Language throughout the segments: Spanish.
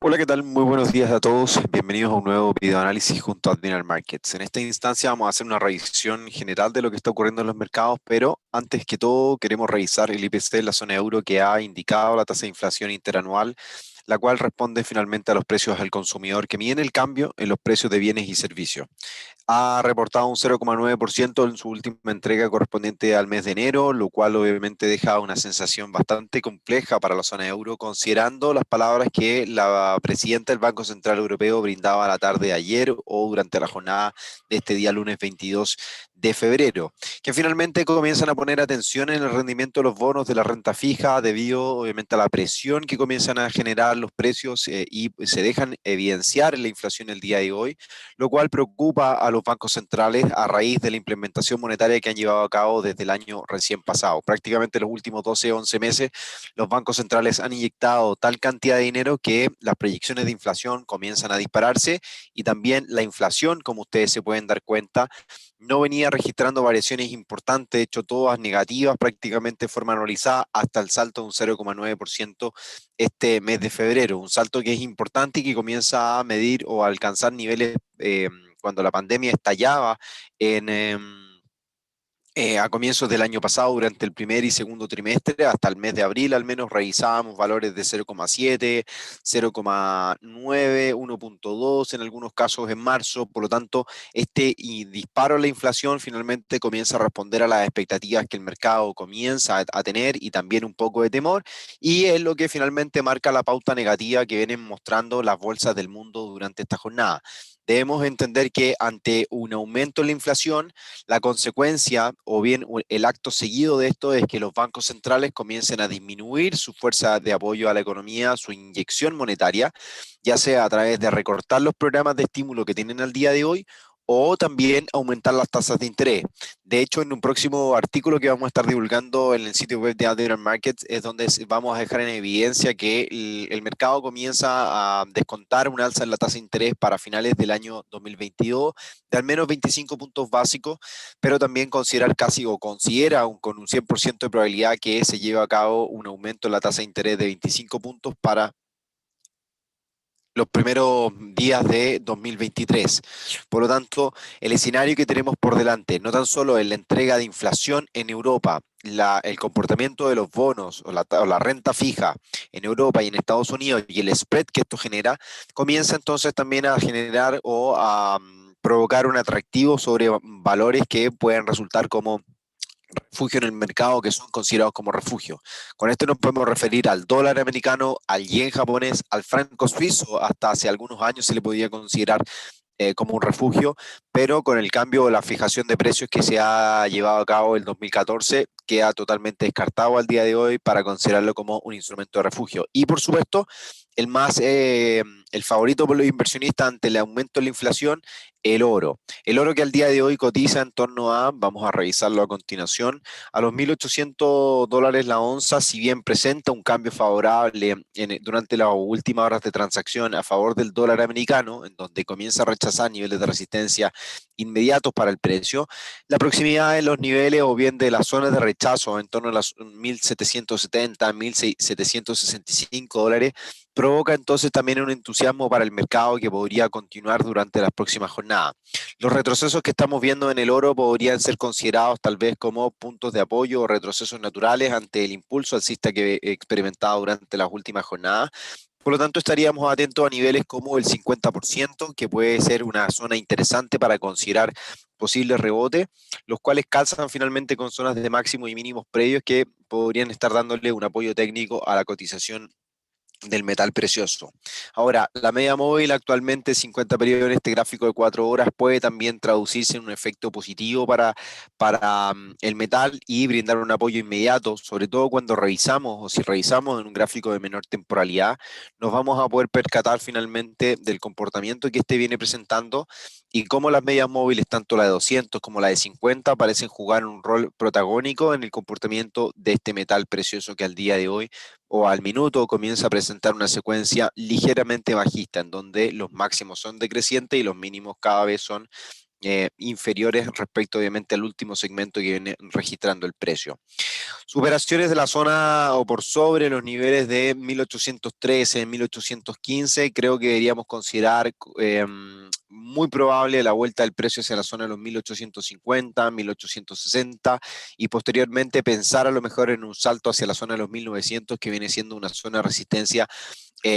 Hola, ¿qué tal? Muy buenos días a todos. Bienvenidos a un nuevo video análisis junto a Admiral Markets. En esta instancia vamos a hacer una revisión general de lo que está ocurriendo en los mercados, pero antes que todo queremos revisar el IPC en la zona euro que ha indicado la tasa de inflación interanual, la cual responde finalmente a los precios al consumidor que miden el cambio en los precios de bienes y servicios. Ha reportado un 0,9% en su última entrega correspondiente al mes de enero, lo cual obviamente deja una sensación bastante compleja para la zona euro, considerando las palabras que la presidenta del Banco Central Europeo brindaba la tarde de ayer o durante la jornada de este día lunes 22 de febrero, que finalmente comienzan a poner atención en el rendimiento de los bonos de la renta fija debido obviamente a la presión que comienzan a generar los precios y se dejan evidenciar en la inflación el día de hoy, lo cual preocupa a los bancos centrales a raíz de la implementación monetaria que han llevado a cabo desde el año recién pasado. Prácticamente los últimos 12, 11 meses, los bancos centrales han inyectado tal cantidad de dinero que las proyecciones de inflación comienzan a dispararse y también la inflación, como ustedes se pueden dar cuenta, no venía registrando variaciones importantes, de hecho todas negativas prácticamente de forma anualizada hasta el salto de un 0,9% este mes de febrero, un salto que es importante y que comienza a medir o a alcanzar niveles cuando la pandemia estallaba en, a comienzos del año pasado, durante el primer y segundo trimestre, hasta el mes de abril al menos, revisábamos valores de 0,7, 0,9, 1,2 en algunos casos en marzo. Por lo tanto, disparo en la inflación finalmente comienza a responder a las expectativas que el mercado comienza a tener y también un poco de temor, y es lo que finalmente marca la pauta negativa que vienen mostrando las bolsas del mundo durante esta jornada. Debemos entender que ante un aumento en la inflación, la consecuencia o bien el acto seguido de esto es que los bancos centrales comiencen a disminuir su fuerza de apoyo a la economía, su inyección monetaria, ya sea a través de recortar los programas de estímulo que tienen al día de hoy o también aumentar las tasas de interés. De hecho, en un próximo artículo que vamos a estar divulgando en el sitio web de Admiral Markets es donde vamos a dejar en evidencia que el mercado comienza a descontar un alza en la tasa de interés para finales del año 2022 de al menos 25 puntos básicos, pero también considerar casi o considera con un 100% de probabilidad que se lleve a cabo un aumento en la tasa de interés de 25 puntos para los primeros días de 2023. Por lo tanto, el escenario que tenemos por delante, no tan solo en la entrega de inflación en Europa, el comportamiento de los bonos o la renta fija en Europa y en Estados Unidos y el spread que esto genera, comienza entonces también a generar o a provocar un atractivo sobre valores que pueden resultar como refugio en el mercado, que son considerados como refugio. Con esto nos podemos referir al dólar americano, al yen japonés, al franco suizo. Hasta hace algunos años se le podía considerar como un refugio, pero con el cambio de la fijación de precios que se ha llevado a cabo en el 2014, queda totalmente descartado al día de hoy para considerarlo como un instrumento de refugio. Y por supuesto, el favorito por los inversionistas ante el aumento de la inflación, el oro. El oro que al día de hoy cotiza en torno a, vamos a revisarlo a continuación, a los $1.800 la onza, si bien presenta un cambio favorable durante las últimas horas de transacción a favor del dólar americano, en donde comienza a rechazar niveles de resistencia inmediatos para el precio, la proximidad de los niveles o bien de las zonas de rechazo en torno a las 1.770, $1.765, provoca entonces también un entusiasmo para el mercado que podría continuar durante las próximas jornadas. Los retrocesos que estamos viendo en el oro podrían ser considerados tal vez como puntos de apoyo o retrocesos naturales ante el impulso alcista que he experimentado durante las últimas jornadas. Por lo tanto, estaríamos atentos a niveles como el 50%, que puede ser una zona interesante para considerar posibles rebotes, los cuales calzan finalmente con zonas de máximo y mínimos previos que podrían estar dándole un apoyo técnico a la cotización del metal precioso. Ahora, la media móvil actualmente 50 periodos en este gráfico de 4 horas puede también traducirse en un efecto positivo para el metal y brindar un apoyo inmediato, sobre todo cuando revisamos o si revisamos en un gráfico de menor temporalidad, nos vamos a poder percatar finalmente del comportamiento que este viene presentando y cómo las medias móviles, tanto la de 200 como la de 50, parecen jugar un rol protagónico en el comportamiento de este metal precioso que al día de hoy o al minuto comienza a presentar una secuencia ligeramente bajista, en donde los máximos son decrecientes y los mínimos cada vez son inferiores respecto obviamente al último segmento que viene registrando el precio. Superaciones de la zona o por sobre los niveles de 1813, 1815, creo que deberíamos considerar muy probable la vuelta del precio hacia la zona de los 1850, 1860 y posteriormente pensar a lo mejor en un salto hacia la zona de los 1900 que viene siendo una zona de resistencia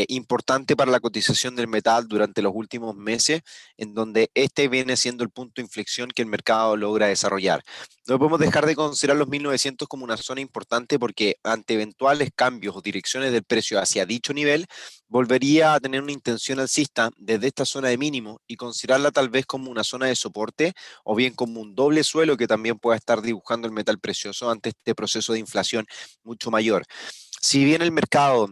importante para la cotización del metal durante los últimos meses, en donde este viene siendo el punto de inflexión que el mercado logra desarrollar. No podemos dejar de considerar los 1900 como una zona importante porque ante eventuales cambios o direcciones del precio hacia dicho nivel, volvería a tener una intención alcista desde esta zona de mínimo y considerarla tal vez como una zona de soporte o bien como un doble suelo que también pueda estar dibujando el metal precioso ante este proceso de inflación mucho mayor. Si bien el mercado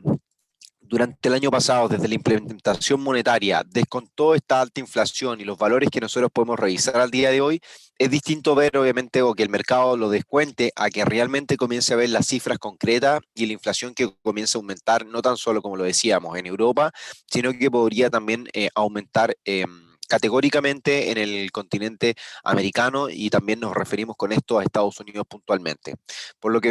durante el año pasado, desde la implementación monetaria, descontó esta alta inflación y los valores que nosotros podemos revisar al día de hoy, es distinto ver, obviamente, o que el mercado lo descuente a que realmente comience a ver las cifras concretas y la inflación que comienza a aumentar, no tan solo como lo decíamos en Europa, sino que podría también aumentar. Categóricamente en el continente americano y también nos referimos con esto a Estados Unidos puntualmente por lo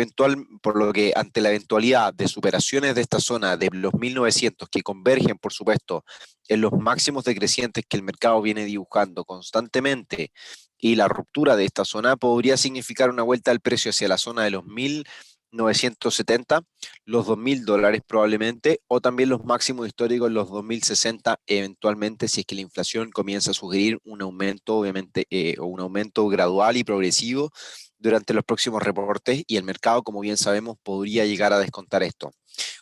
que ante la eventualidad de superaciones de esta zona de los 1900 que convergen, por supuesto, en los máximos decrecientes que el mercado viene dibujando constantemente y la ruptura de esta zona podría significar una vuelta del precio hacia la zona de los 1970, los $2000 probablemente, o también los máximos históricos, los 2060 eventualmente, si es que la inflación comienza a sugerir un aumento, obviamente, o un aumento gradual y progresivo durante los próximos reportes y el mercado, como bien sabemos, podría llegar a descontar esto.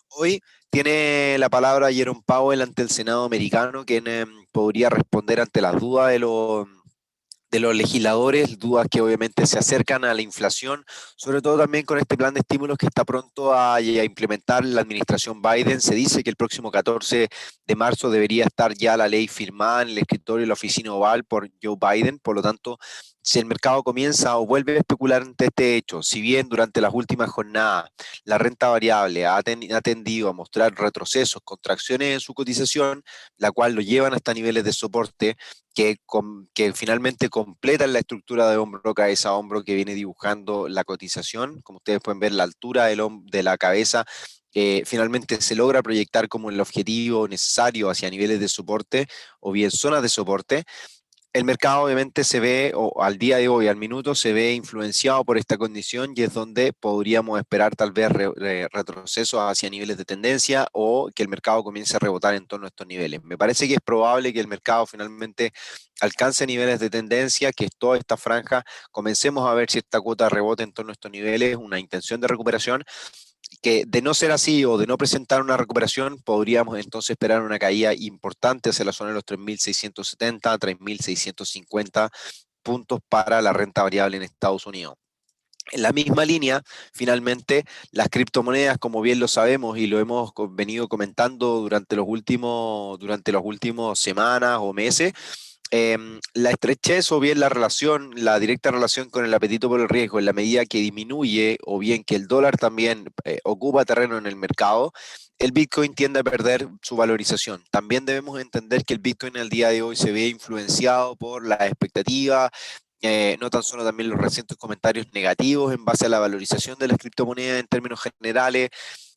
Hoy tiene la palabra Jerome Powell ante el Senado americano, quien podría responder ante las dudas de los legisladores, dudas que obviamente se acercan a la inflación, sobre todo también con este plan de estímulos que está pronto a implementar la administración Biden. Se dice que el próximo 14 de marzo debería estar ya la ley firmada en el escritorio de la oficina oval por Joe Biden, por lo tanto, si el mercado comienza o vuelve a especular ante este hecho, si bien durante las últimas jornadas la renta variable ha tendido a mostrar retrocesos, contracciones en su cotización, la cual lo llevan hasta niveles de soporte, que finalmente completan la estructura de hombro, cabeza, hombro que viene dibujando la cotización. Como ustedes pueden ver, la altura de la cabeza finalmente se logra proyectar como el objetivo necesario hacia niveles de soporte o bien zonas de soporte. El mercado obviamente se ve, o al día de hoy, al minuto, se ve influenciado por esta condición y es donde podríamos esperar tal vez retrocesos hacia niveles de tendencia o que el mercado comience a rebotar en torno a estos niveles. Me parece que es probable que el mercado finalmente alcance niveles de tendencia, que toda esta franja comencemos a ver si esta cuota rebote en torno a estos niveles, una intención de recuperación que de no ser así o de no presentar una recuperación, podríamos entonces esperar una caída importante hacia la zona de los 3.670, 3.650 puntos para la renta variable en Estados Unidos. En la misma línea, finalmente, las criptomonedas, como bien lo sabemos y lo hemos venido comentando durante los últimos semanas o meses, la estrechez o bien la relación, la directa relación con el apetito por el riesgo en la medida que disminuye o bien que el dólar también ocupa terreno en el mercado, el Bitcoin tiende a perder su valorización. También debemos entender que el Bitcoin al día de hoy se ve influenciado por la expectativa, no tan solo también los recientes comentarios negativos en base a la valorización de las criptomonedas en términos generales,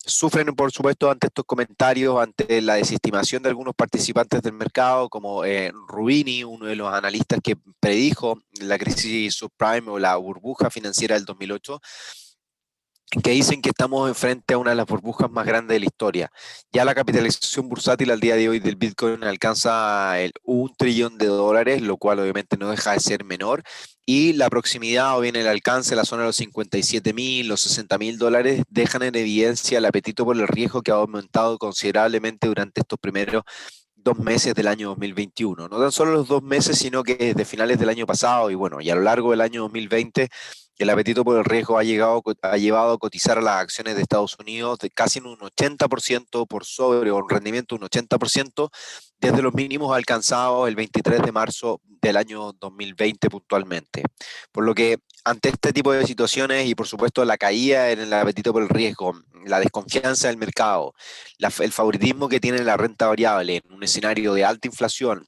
sufren, por supuesto, ante estos comentarios, ante la desestimación de algunos participantes del mercado, como Rubini, uno de los analistas que predijo la crisis subprime o la burbuja financiera del 2008, que dicen que estamos enfrente a una de las burbujas más grandes de la historia. Ya la capitalización bursátil al día de hoy del Bitcoin alcanza el $1 trillón, lo cual obviamente no deja de ser menor, y la proximidad o bien el alcance de la zona de los 57.000, los $60.000 dejan en evidencia el apetito por el riesgo que ha aumentado considerablemente durante estos primeros 2 meses del año 2021. No tan solo los 2 meses, sino que desde finales del año pasado y bueno, y a lo largo del año 2020 el apetito por el riesgo ha llevado a cotizar a las acciones de Estados Unidos de casi en un 80% por sobre, o un rendimiento de un 80%, desde los mínimos alcanzados el 23 de marzo del año 2020 puntualmente. Por lo que ante este tipo de situaciones y por supuesto la caída en el apetito por el riesgo, la desconfianza del mercado, el favoritismo que tiene la renta variable en un escenario de alta inflación,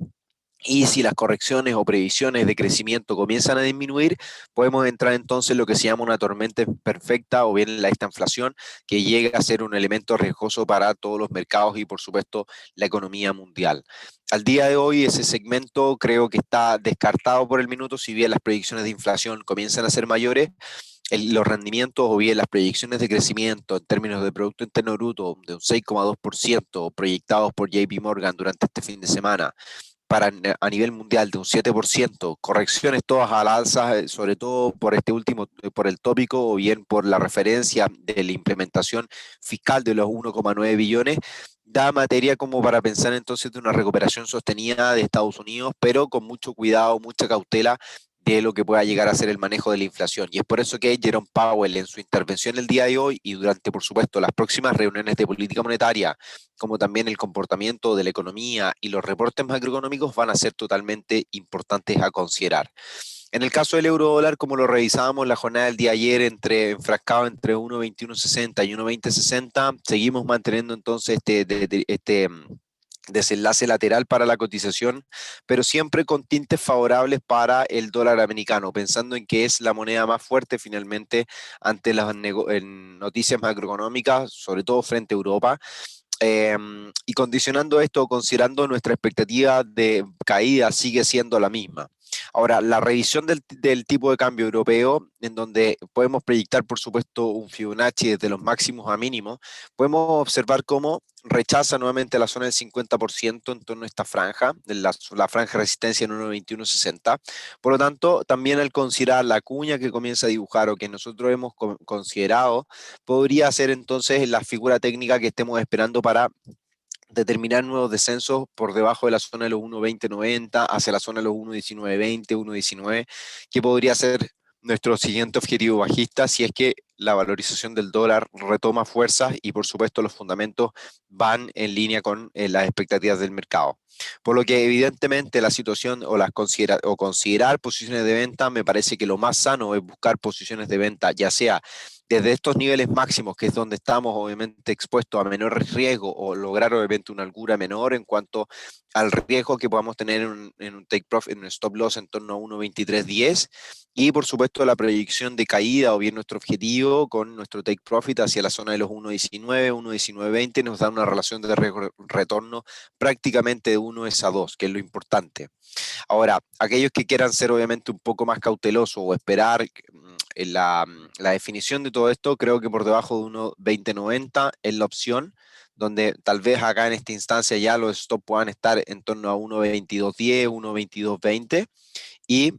Y si las correcciones o previsiones de crecimiento comienzan a disminuir, podemos entrar entonces en lo que se llama una tormenta perfecta o bien esta inflación, que llega a ser un elemento riesgoso para todos los mercados y por supuesto la economía mundial. Al día de hoy ese segmento creo que está descartado por el minuto, si bien las predicciones de inflación comienzan a ser mayores, los rendimientos o bien las proyecciones de crecimiento en términos de Producto Interno Bruto de un 6,2% proyectados por JP Morgan durante este fin de semana para a nivel mundial de un 7%, correcciones todas al alza, sobre todo por este último, por el tópico o bien por la referencia de la implementación fiscal de los 1,9 billones, da materia como para pensar entonces de una recuperación sostenida de Estados Unidos, pero con mucho cuidado, mucha cautela de lo que pueda llegar a ser el manejo de la inflación. Y es por eso que Jerome Powell en su intervención el día de hoy y durante, por supuesto, las próximas reuniones de política monetaria, como también el comportamiento de la economía y los reportes macroeconómicos van a ser totalmente importantes a considerar. En el caso del euro dólar, como lo revisábamos la jornada del día ayer, enfrascado entre 1,2160 y 1,2060, seguimos manteniendo entonces este desenlace lateral para la cotización, pero siempre con tintes favorables para el dólar americano, pensando en que es la moneda más fuerte finalmente ante las noticias macroeconómicas, sobre todo frente a Europa. Y condicionando esto, considerando nuestra expectativa de caída sigue siendo la misma. Ahora, la revisión del tipo de cambio europeo, en donde podemos proyectar, por supuesto, un Fibonacci desde los máximos a mínimos, podemos observar cómo rechaza nuevamente la zona del 50% en torno a esta franja, la franja de resistencia en 1,2160. Por lo tanto, también al considerar la cuña que comienza a dibujar o que nosotros hemos considerado, podría ser entonces la figura técnica que estemos esperando para determinar nuevos descensos por debajo de la zona de los 1,2090 hacia la zona de los 1,1920, 1,19, que podría ser nuestro siguiente objetivo bajista si es que la valorización del dólar retoma fuerzas y por supuesto los fundamentos van en línea con las expectativas del mercado. Por lo que evidentemente la situación o considerar posiciones de venta, me parece que lo más sano es buscar posiciones de venta, ya sea desde estos niveles máximos, que es donde estamos obviamente expuestos a menor riesgo o lograr obviamente una holgura menor en cuanto al riesgo que podamos tener en un take profit, en un stop loss en torno a 1,2310, y por supuesto la proyección de caída o bien nuestro objetivo con nuestro take profit hacia la zona de los 1,19, 1,1920 nos da una relación de retorno prácticamente de 1 es a 2, que es lo importante. Ahora, aquellos que quieran ser obviamente un poco más cautelosos o esperar la definición de todo esto, creo que por debajo de 1,2090 es la opción, donde tal vez acá en esta instancia ya los stops puedan estar en torno a 1,2210, 1,2220, y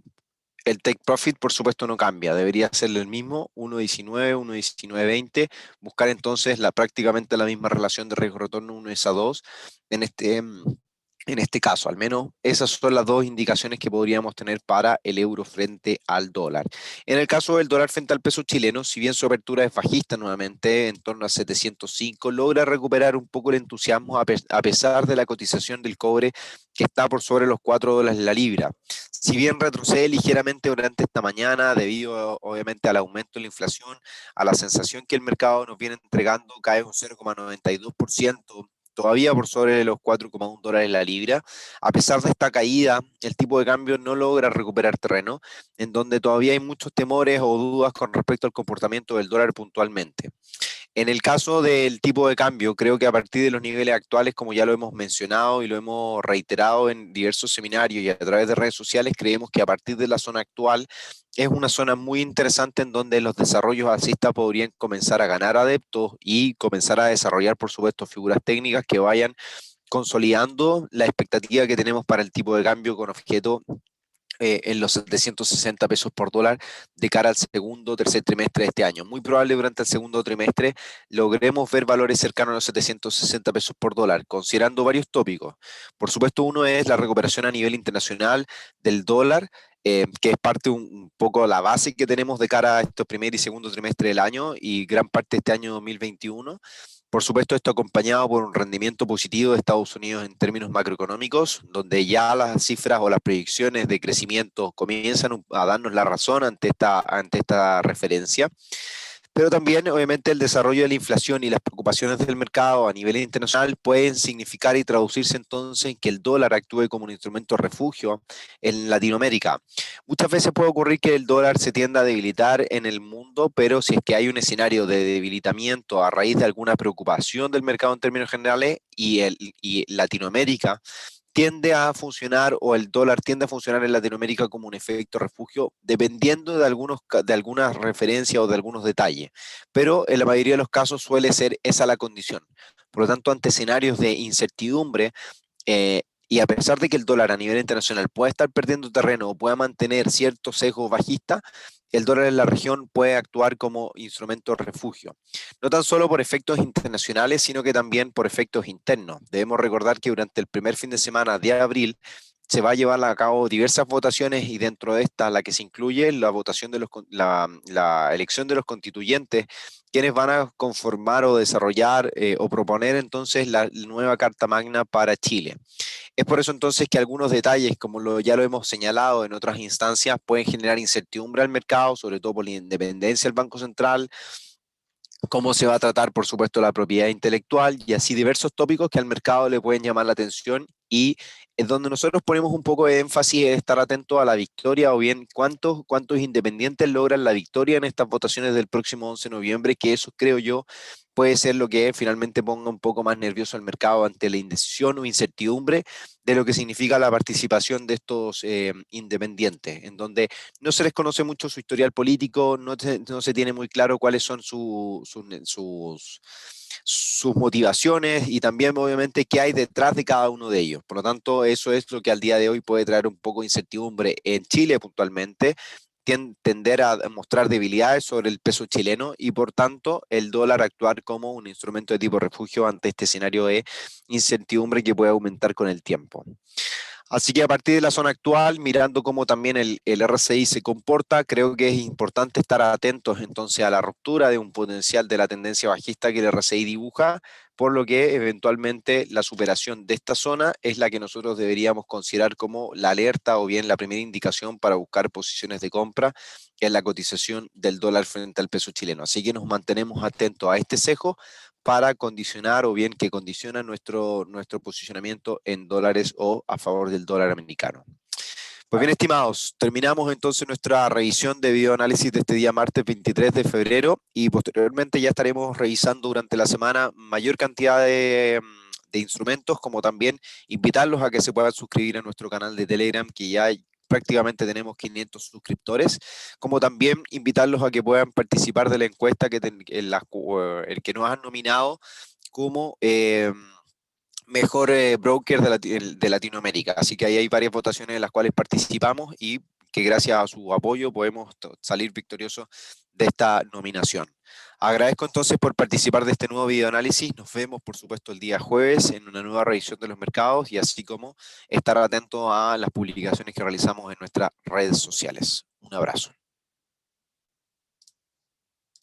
el take profit por supuesto no cambia, debería ser el mismo, 1,19, 1,1920, buscar entonces prácticamente la misma relación de riesgo-retorno 1 es a 2 en este caso. Al menos esas son las dos indicaciones que podríamos tener para el euro frente al dólar. En el caso del dólar frente al peso chileno, si bien su apertura es bajista nuevamente, en torno a 705, logra recuperar un poco el entusiasmo a pesar de la cotización del cobre que está por sobre los $4 la libra. Si bien retrocede ligeramente durante esta mañana, debido obviamente al aumento de la inflación, a la sensación que el mercado nos viene entregando, cae un 0,92%, todavía por sobre los $4,1 la libra. A pesar de esta caída, el tipo de cambio no logra recuperar terreno, en donde todavía hay muchos temores o dudas con respecto al comportamiento del dólar puntualmente. En el caso del tipo de cambio, creo que a partir de los niveles actuales, como ya lo hemos mencionado y lo hemos reiterado en diversos seminarios y a través de redes sociales, creemos que a partir de la zona actual es una zona muy interesante en donde los desarrollos alcistas podrían comenzar a ganar adeptos y comenzar a desarrollar, por supuesto, figuras técnicas que vayan consolidando la expectativa que tenemos para el tipo de cambio con objeto en los 760 pesos por dólar de cara al segundo o tercer trimestre de este año. Muy probable durante el segundo trimestre logremos ver valores cercanos a los 760 pesos por dólar, considerando varios tópicos. Por supuesto, uno es la recuperación a nivel internacional del dólar, que es parte un poco la base que tenemos de cara a estos primer y segundo trimestre del año y gran parte de este año 2021. Por supuesto, esto acompañado por un rendimiento positivo de Estados Unidos en términos macroeconómicos, donde ya las cifras o las proyecciones de crecimiento comienzan a darnos la razón ante esta referencia. Pero también, obviamente, el desarrollo de la inflación y las preocupaciones del mercado a nivel internacional pueden significar y traducirse entonces en que el dólar actúe como un instrumento de refugio en Latinoamérica. Muchas veces puede ocurrir que el dólar se tienda a debilitar en el mundo, pero si es que hay un escenario de debilitamiento a raíz de alguna preocupación del mercado en términos generales y Latinoamérica tiende a funcionar o el dólar tiende a funcionar en Latinoamérica como un efecto refugio, dependiendo de algunas referencias o de algunos detalles. Pero en la mayoría de los casos suele ser esa la condición. Por lo tanto, ante escenarios de incertidumbre, y a pesar de que el dólar a nivel internacional pueda estar perdiendo terreno o pueda mantener ciertos sesgos bajistas, el dólar en la región puede actuar como instrumento de refugio. No tan solo por efectos internacionales, sino que también por efectos internos. Debemos recordar que durante el primer fin de semana de abril se va a llevar a cabo diversas votaciones y dentro de esta la que se incluye la votación de la elección de los constituyentes, quienes van a conformar o desarrollar o proponer entonces la nueva Carta Magna para Chile. Es por eso entonces que algunos detalles, como ya lo hemos señalado en otras instancias, pueden generar incertidumbre al mercado, sobre todo por la independencia del Banco Central, cómo se va a tratar, por supuesto, la propiedad intelectual y así diversos tópicos que al mercado le pueden llamar la atención y es donde nosotros ponemos un poco de énfasis en estar atento a la victoria o bien cuántos independientes logran la victoria en estas votaciones del próximo 11 de noviembre, que eso creo yo puede ser lo que finalmente ponga un poco más nervioso al mercado ante la indecisión o incertidumbre de lo que significa la participación de estos independientes, en donde no se les conoce mucho su historial político, no se tiene muy claro cuáles son sus motivaciones y también obviamente qué hay detrás de cada uno de ellos. Por lo tanto, eso es lo que al día de hoy puede traer un poco de incertidumbre en Chile puntualmente, tender a mostrar debilidades sobre el peso chileno y por tanto el dólar actuar como un instrumento de tipo refugio ante este escenario de incertidumbre que puede aumentar con el tiempo. Así que a partir de la zona actual, mirando cómo también el RCI se comporta, creo que es importante estar atentos entonces a la ruptura de un potencial de la tendencia bajista que el RCI dibuja, por lo que eventualmente la superación de esta zona es la que nosotros deberíamos considerar como la alerta o bien la primera indicación para buscar posiciones de compra en la cotización del dólar frente al peso chileno. Así que nos mantenemos atentos a este sesgo para condicionar o bien que condiciona nuestro posicionamiento en dólares o a favor del dólar americano. Pues bien, estimados, terminamos entonces nuestra revisión de videoanálisis de este día martes 23 de febrero y posteriormente ya estaremos revisando durante la semana mayor cantidad de instrumentos, como también invitarlos a que se puedan suscribir a nuestro canal de Telegram, que ya prácticamente tenemos 500 suscriptores, como también invitarlos a que puedan participar de la encuesta el que nos han nominado como mejor broker de Latinoamérica. Así que ahí hay varias votaciones en las cuales participamos y que gracias a su apoyo podemos salir victoriosos de esta nominación. Agradezco entonces por participar de este nuevo videoanálisis. Nos vemos, por supuesto, el día jueves en una nueva revisión de los mercados y así como estar atento a las publicaciones que realizamos en nuestras redes sociales. Un abrazo.